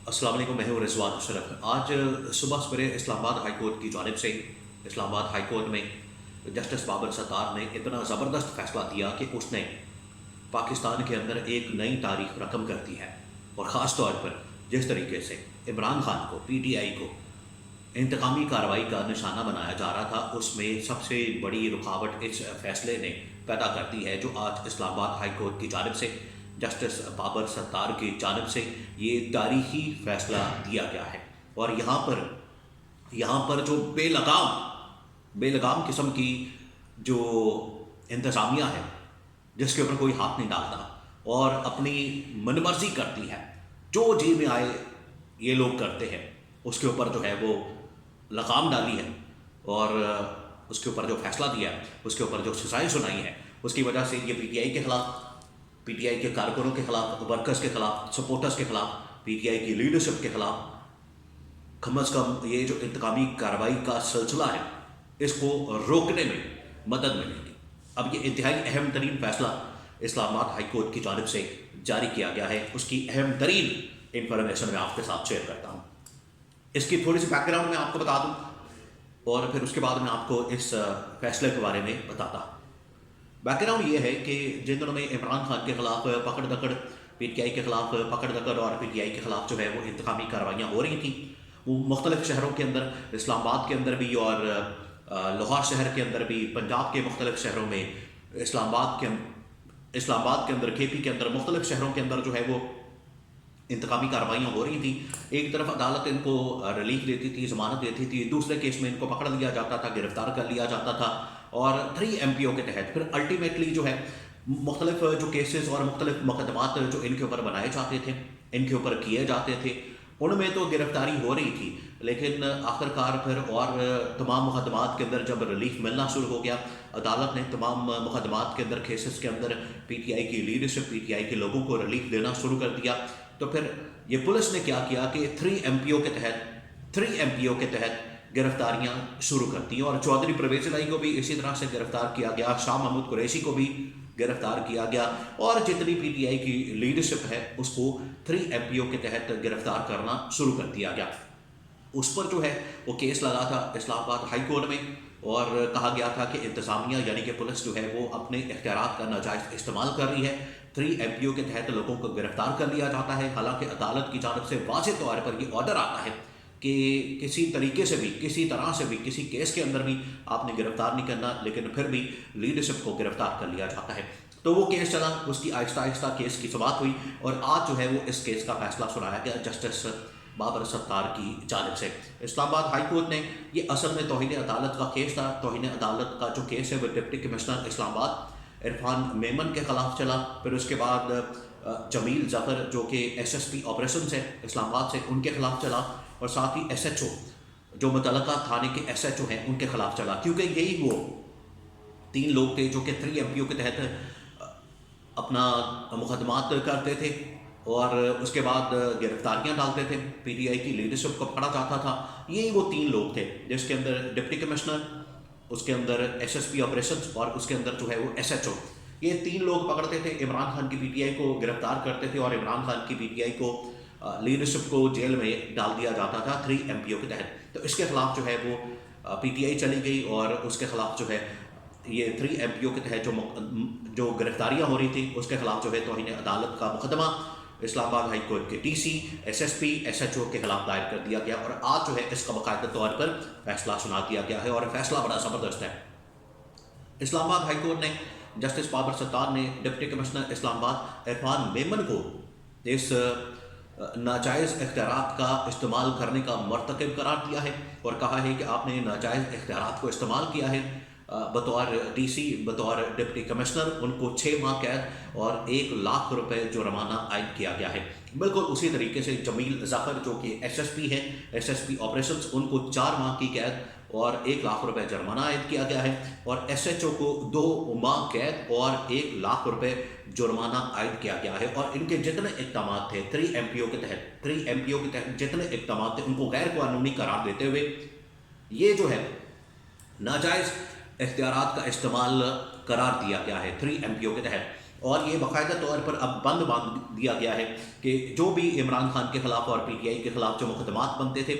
السلام علیکم، میں ہوں رضوان اشرف۔ آج صبح سویرے اسلام آباد ہائی کورٹ کی جانب سے اسلام آباد ہائی کورٹ میں جسٹس بابر ستار نے اتنا زبردست فیصلہ دیا کہ اس نے پاکستان کے اندر ایک نئی تاریخ رقم کر دی ہے، اور خاص طور پر جس طریقے سے عمران خان کو، پی ٹی آئی کو انتقامی کارروائی کا نشانہ بنایا جا رہا تھا، اس میں سب سے بڑی رکاوٹ اس فیصلے نے پیدا کر دی ہے جو آج اسلام آباد ہائی کورٹ کی جانب سے جسٹس بابر ستار کی جانب سے یہ تاریخی فیصلہ دیا گیا ہے۔ اور یہاں پر جو بے لگام قسم کی جو انتظامیہ ہے، جس کے اوپر کوئی ہاتھ نہیں ڈالتا اور اپنی من مرضی کرتی ہے، جو جی میں آئے یہ لوگ کرتے ہیں، اس کے اوپر جو ہے وہ لگام ڈالی ہے، اور اس کے اوپر جو فیصلہ دیا ہے، اس کے اوپر جو سزائیں سنائی ہیں، اس کی وجہ سے یہ پی ٹی آئی کے خلاف، پی ٹی آئی کے کارکنوں کے خلاف، ورکرز کے خلاف، سپورٹرز کے خلاف، پی ٹی آئی کی لیڈرشپ کے خلاف کم از کم یہ جو انتقامی کارروائی کا سلسلہ ہے، اس کو روکنے میں مدد ملے گی۔ اب یہ انتہائی اہم ترین فیصلہ اسلام آباد ہائی کورٹ کی جانب سے جاری کیا گیا ہے، اس کی اہم ترین انفارمیشن میں آپ کے ساتھ شیئر کرتا ہوں۔ اس کی تھوڑی سی بیک گراؤنڈ میں آپ کو بتا دوں، اور پھر اس کے بعد میں آپ کو اس فیصلے کے بارے میں بتاتا ہوں۔ بیک گراؤنڈ یہ ہے کہ جن دنوں میں عمران خان کے خلاف پکڑ دکڑ، پی ٹی آئی کے خلاف پکڑ دکڑ اور پی ٹی آئی کے خلاف جو ہے وہ انتقامی کارروائیاں ہو رہی تھیں، وہ مختلف شہروں کے اندر، اسلام آباد کے اندر بھی اور لاہور شہر کے اندر بھی، پنجاب کے مختلف شہروں میں، اسلام آباد کے اندر، کے پی کے اندر، مختلف شہروں کے اندر جو ہے وہ انتقامی کارروائیاں ہو رہی تھیں۔ ایک طرف عدالت ان کو ریلیف دیتی تھی، ضمانت دیتی تھی، دوسرے کیس میں ان کو پکڑ لیا جاتا تھا، گرفتار کر لیا جاتا تھا، اور 3 MPO کے تحت پھر الٹیمیٹلی جو ہے مختلف جو کیسز اور مختلف مقدمات جو ان کے اوپر بنائے جاتے تھے، ان کے اوپر کیے جاتے تھے، ان میں تو گرفتاری ہو رہی تھی، لیکن آخرکار پھر اور تمام مقدمات کے اندر جب ریلیف ملنا شروع ہو گیا، عدالت نے تمام مقدمات کے اندر، کیسز کے اندر پی ٹی آئی کی لیڈرشپ، پی ٹی آئی کے لوگوں کو ریلیف دینا شروع کر دیا۔ تو پھر یہ پولیس نے کیا کیا کہ 3 MPO کے تحت گرفتاریاں شروع کر دیں، اور چودھری پرویز الہی کو بھی اسی طرح سے گرفتار کیا گیا، شاہ محمود قریشی کو بھی گرفتار کیا گیا، اور جتنی پی ٹی آئی کی لیڈرشپ ہے اس کو 3 MPO کے تحت گرفتار کرنا شروع کر دیا گیا۔ اس پر جو ہے وہ کیس لگا تھا اسلام آباد ہائی کورٹ میں، اور کہا گیا تھا کہ انتظامیہ یعنی کہ پولیس جو ہے وہ اپنے اختیارات کا ناجائز استعمال کر رہی ہے، 3 MPO کے تحت لوگوں کو گرفتار کر لیا جاتا ہے، حالانکہ عدالت کی جانب سے واضح طور پر یہ آرڈر آتا ہے کہ کسی طریقے سے بھی، کسی طرح سے بھی، کسی کیس کے اندر بھی آپ نے گرفتار نہیں کرنا، لیکن پھر بھی لیڈرشپ کو گرفتار کر لیا جاتا ہے۔ تو وہ کیس چلا، اس کی آہستہ آہستہ کیس کی سماعت ہوئی، اور آج جو ہے وہ اس کیس کا فیصلہ سنایا گیا جسٹس بابر ستار کی جانب سے۔ اسلام آباد ہائی کورٹ نے، یہ اصل میں توہین عدالت کا کیس تھا، توہین عدالت کا جو کیس ہے وہ ڈپٹی کمشنر اسلام آباد عرفان میمن کے خلاف چلا، پھر اس کے بعد جمیل ظفر جو کہ SSP آپریشنز ہے اسلام آباد سے، ان کے خلاف چلا، اور ساتھ ہی SHO جو متعلقہ تھانے کے SHO ہیں ان کے خلاف چلا، کیونکہ یہی وہ 3 لوگ تھے جو کہ 3 MPO کے تحت اپنا مقدمات کرتے تھے، اور اس کے بعد گرفتاریاں ڈالتے تھے، پی ٹی آئی کی لیڈرشپ کو پکڑا جاتا تھا۔ یہی وہ 3 لوگ تھے جس کے اندر ڈپٹی کمشنر، اس کے اندر SSP آپریشنز، اور اس کے اندر جو ہے وہ SHO، یہ 3 لوگ پکڑتے تھے، عمران خان کی پی ٹی آئی کو گرفتار کرتے تھے، اور عمران خان کی پی ٹی آئی کو لیڈرشپ کو جیل میں ڈال دیا جاتا تھا 3 MPO کے تحت۔ تو اس کے خلاف جو ہے وہ پی ٹی آئی چلی گئی، اور اس کے خلاف جو ہے یہ 3 MPO کے تحت جو گرفتاریاں ہو رہی تھیں اس کے خلاف جو ہے توہین عدالت کا مقدمہ اسلام آباد ہائی کورٹ کے DC، SSP، SHO کے خلاف دائر کر دیا گیا، اور آج جو ہے اس کا باقاعدہ طور پر فیصلہ سنا دیا گیا ہے، اور فیصلہ بڑا زبردست ہے۔ اسلام آباد ہائی کورٹ نے، جسٹس بابر ستار نے ڈپٹی کمشنر اسلام آباد عرفان میمن کو اس ناجائز اختیارات کا استعمال کرنے کا مرتکب قرار دیا ہے، اور کہا ہے کہ آپ نے ناجائز اختیارات کو استعمال کیا ہے بطور DC، بطور ڈپٹی کمشنر، ان کو 6 ماہ قید اور 1 لاکھ روپے جرمانہ عائد کیا گیا ہے۔ بالکل اسی طریقے سے جمیل ظفر جو کہ SSP ہے، SSP آپریشنز، ان کو 4 ماہ کی قید اور 1 لاکھ روپے جرمانہ عائد کیا گیا ہے، اور SHO کو 2 ماہ قید اور 1 لاکھ روپے جرمانہ عائد کیا گیا ہے، اور ان کے جتنے اقدامات تھے 3 MPO کے تحت جتنے اقدامات تھے ان کو غیر قانونی قرار دیتے ہوئے یہ جو ہے ناجائز اختیارات کا استعمال قرار دیا گیا ہے 3 MPO کے تحت۔ اور یہ باقاعدہ طور پر اب بند باندھ دیا گیا ہے کہ جو بھی عمران خان کے خلاف اور پی ٹی آئی کے خلاف جو مقدمات بنتے تھے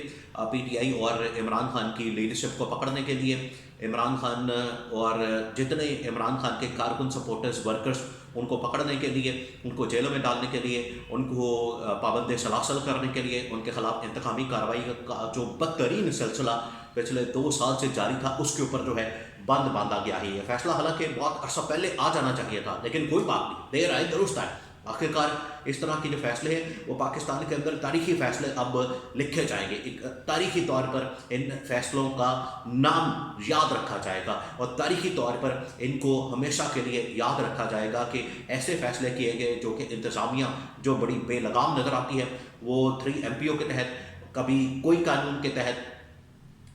پی ٹی آئی اور عمران خان کی لیڈرشپ کو پکڑنے کے لیے، عمران خان اور جتنے عمران خان کے کارکن، سپورٹرز، ورکرز، ان کو پکڑنے کے لیے، ان کو جیلوں میں ڈالنے کے لیے، ان کو پابند سلاسل کرنے کے لیے، ان کے خلاف انتقامی کارروائی کا جو بدترین سلسلہ پچھلے 2 سال سے جاری تھا، اس کے اوپر جو ہے بند باندھا گیا ہے۔ یہ فیصلہ حالانکہ بہت عرصہ پہلے آ جانا چاہیے تھا، لیکن کوئی بات نہیں، دیر آئے درست آئے۔ آخرکار اس طرح کے جو فیصلے ہیں وہ پاکستان کے اندر تاریخی فیصلے اب لکھے جائیں گے، ایک تاریخی طور پر ان فیصلوں کا نام یاد رکھا جائے گا، اور تاریخی طور پر ان کو ہمیشہ کے لیے یاد رکھا جائے گا کہ ایسے فیصلے کیے گئے جو کہ انتظامیہ جو بڑی بے لگام نظر آتی ہے، وہ 3 MPO کے تحت، کبھی کوئی قانون کے تحت،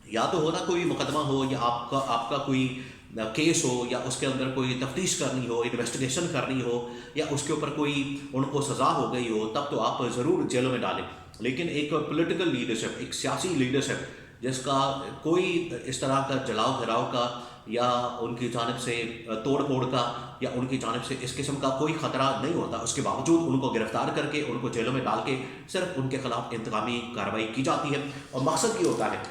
یا تو ہونا کوئی مقدمہ ہو، یا آپ کا کوئی کیس ہو، یا اس کے اندر کوئی تفتیش کرنی ہو، انویسٹیگیشن کرنی ہو، یا اس کے اوپر کوئی ان کو سزا ہو گئی ہو، تب تو آپ ضرور جیلوں میں ڈالیں۔ لیکن ایک پولیٹیکل لیڈرشپ، ایک سیاسی لیڈرشپ جس کا کوئی اس طرح کا جلاؤ گھراؤ کا یا ان کی جانب سے توڑ پھوڑ کا یا ان کی جانب سے اس قسم کا کوئی خطرہ نہیں ہوتا، اس کے باوجود ان کو گرفتار کر کے ان کو جیلوں میں ڈال کے صرف ان کے خلاف انتقامی کارروائی کی جاتی ہے، اور مقصد یہ ہوتا ہے۔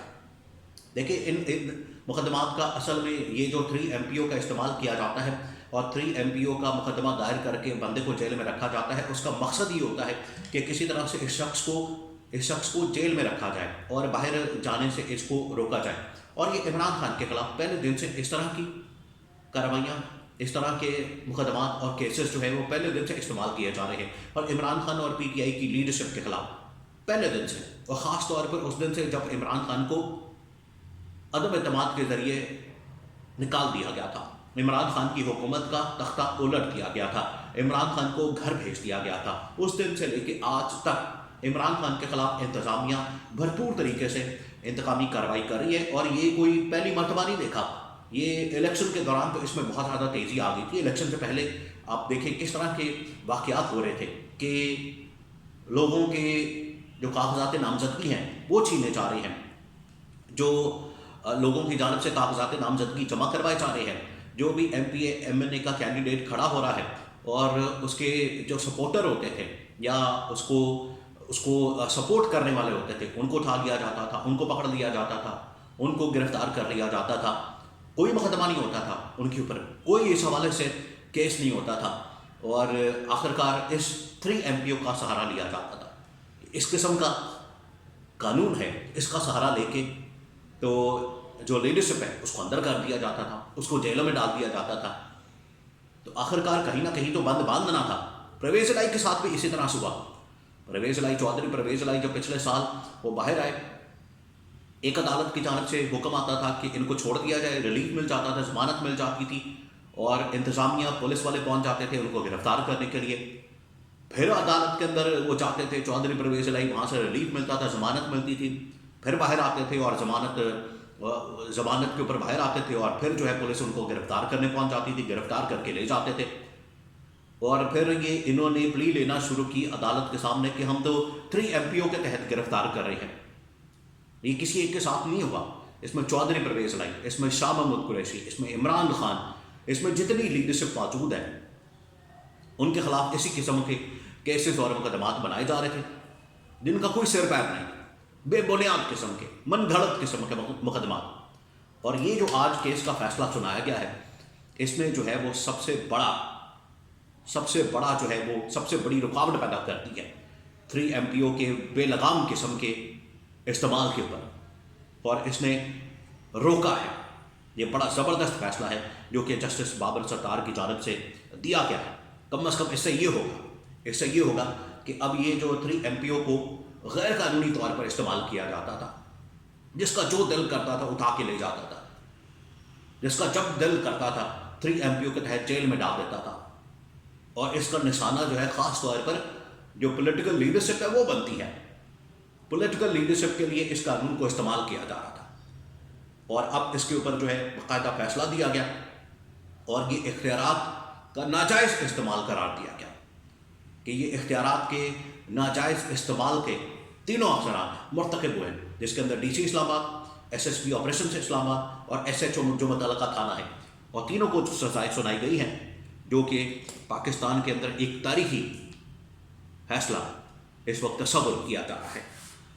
دیکھیں ان مقدمات کا اصل میں یہ جو 3 MPO کا استعمال کیا جاتا ہے اور 3 MPO کا مقدمہ دائر کر کے بندے کو جیل میں رکھا جاتا ہے، اس کا مقصد یہ ہوتا ہے کہ کسی طرح سے اس شخص کو جیل میں رکھا جائے اور باہر جانے سے اس کو روکا جائے۔ اور یہ عمران خان کے خلاف پہلے دن سے اس طرح کی کارروائیاں، اس طرح کے مقدمات اور کیسز جو ہے وہ پہلے دن سے استعمال کیے جا رہے ہیں، اور عمران خان اور پی ٹی آئی کی لیڈرشپ کے خلاف پہلے دن سے، اور خاص طور پر اس دن سے جب عمران خان کو عدم اعتماد کے ذریعے نکال دیا گیا تھا، عمران خان کی حکومت کا تختہ الٹ دیا گیا تھا، عمران خان کو گھر بھیج دیا گیا تھا۔ اس دن سے لے کے آج تک عمران خان کے خلاف انتظامیہ بھرپور طریقے سے انتقامی کارروائی کر رہی ہے، اور یہ کوئی پہلی مرتبہ نہیں دیکھا۔ یہ الیکشن کے دوران تو اس میں بہت زیادہ تیزی آ گئی تھی۔ الیکشن سے پہلے آپ دیکھیں کس طرح کے واقعات ہو رہے تھے کہ لوگوں کے جو کاغذات نامزدگی ہیں وہ چھینے جا رہے ہیں، جو لوگوں کی جانب سے کاغذات نامزدگی جمع کروائے جا رہے ہیں، جو بھی MPA-MNA کا کینڈیڈیٹ کھڑا ہو رہا ہے اور اس کے جو سپورٹر ہوتے تھے یا اس کو سپورٹ کرنے والے ہوتے تھے، ان کو اٹھا لیا جاتا تھا، ان کو پکڑ لیا جاتا تھا، ان کو گرفتار کر لیا جاتا تھا، کوئی مقدمہ نہیں ہوتا تھا ان کے اوپر، کوئی اس حوالے سے کیس نہیں ہوتا تھا، اور آخرکار اس 3 MPO کا سہارا لیا جاتا تھا۔ اس قسم کا قانون ہے، اس کا سہارا لے کے تو جو لیڈرشپ ہے اس کو اندر کر دیا جاتا تھا، اس کو جیلوں میں ڈال دیا جاتا تھا۔ تو آخرکار کہیں نہ کہیں تو بند باندھنا تھا۔ پرویز الہی کے ساتھ بھی اسی طرح سے ہوا۔ پرویز الہی چودھری پرویز الہی جو پچھلے سال وہ باہر آئے، ایک عدالت کی جانب سے حکم آتا تھا کہ ان کو چھوڑ دیا جائے، ریلیف مل جاتا تھا، ضمانت مل جاتی تھی، اور انتظامیہ پولیس والے پہنچ جاتے تھے ان کو گرفتار کرنے کے لیے۔ پھر عدالت کے اندر وہ جاتے تھے چودھری پرویز الہی، وہاں سے ریلیف ملتا تھا، ضمانت ملتی تھی، پھر باہر آتے تھے اور ضمانت کے اوپر باہر آتے تھے، اور پھر جو ہے پولیس ان کو گرفتار کرنے پہنچ جاتی تھی، گرفتار کر کے لے جاتے تھے۔ اور پھر یہ انہوں نے پلی لینا شروع کی عدالت کے سامنے کہ ہم تو 3 MPO کے تحت گرفتار کر رہے ہیں۔ یہ کسی ایک کے ساتھ نہیں ہوا، اس میں چودھری پرویز الہی، اس میں شاہ محمود قریشی، اس میں عمران خان، اس میں جتنی لیڈرشپ موجود ہے ان کے خلاف اسی قسم کے کیسز اور مقدمات بنائے جا رہے تھے جن کا کوئی سر پیر نہیں، بے بنیاد قسم کے، من گھڑت قسم کے مقدمات۔ اور یہ جو آج کیس کا فیصلہ سنایا گیا ہے، اس میں جو ہے وہ سب سے بڑا جو ہے وہ سب سے بڑی رکاوٹ پیدا کرتی ہے 3 MPO کے بے لگام قسم کے استعمال کے اوپر، اور اس نے روکا ہے۔ یہ بڑا زبردست فیصلہ ہے جو کہ جسٹس بابر ستار کی جانب سے دیا گیا ہے۔ کم از کم اس سے یہ ہوگا کہ اب یہ جو 3 MPO کو غیر قانونی طور پر استعمال کیا جاتا تھا، جس کا جو دل کرتا تھا اٹھا کے لے جاتا تھا، جس کا جب دل کرتا تھا 3 MPO کے تحت جیل میں ڈال دیتا تھا، اور اس کا نشانہ جو ہے خاص طور پر جو پولیٹیکل لیڈرشپ ہے وہ بنتی ہے۔ پولیٹیکل لیڈرشپ کے لیے اس قانون کو استعمال کیا جا رہا تھا، اور اب اس کے اوپر جو ہے باقاعدہ فیصلہ دیا گیا، اور یہ اختیارات کا ناجائز استعمال قرار دیا گیا کہ یہ اختیارات کے ناجائز استعمال کے تینوں افسران مرتکب ہوئے، جس کے اندر DC اسلام آباد، SSP آپریشن سے اسلام آباد اور SHO جو متعلقہ تھانہ ہے، اور تینوں کو سزائیں سنائی گئی ہیں۔ جو کہ پاکستان کے اندر ایک تاریخی فیصلہ اس وقت تصور کیا جا رہا ہے.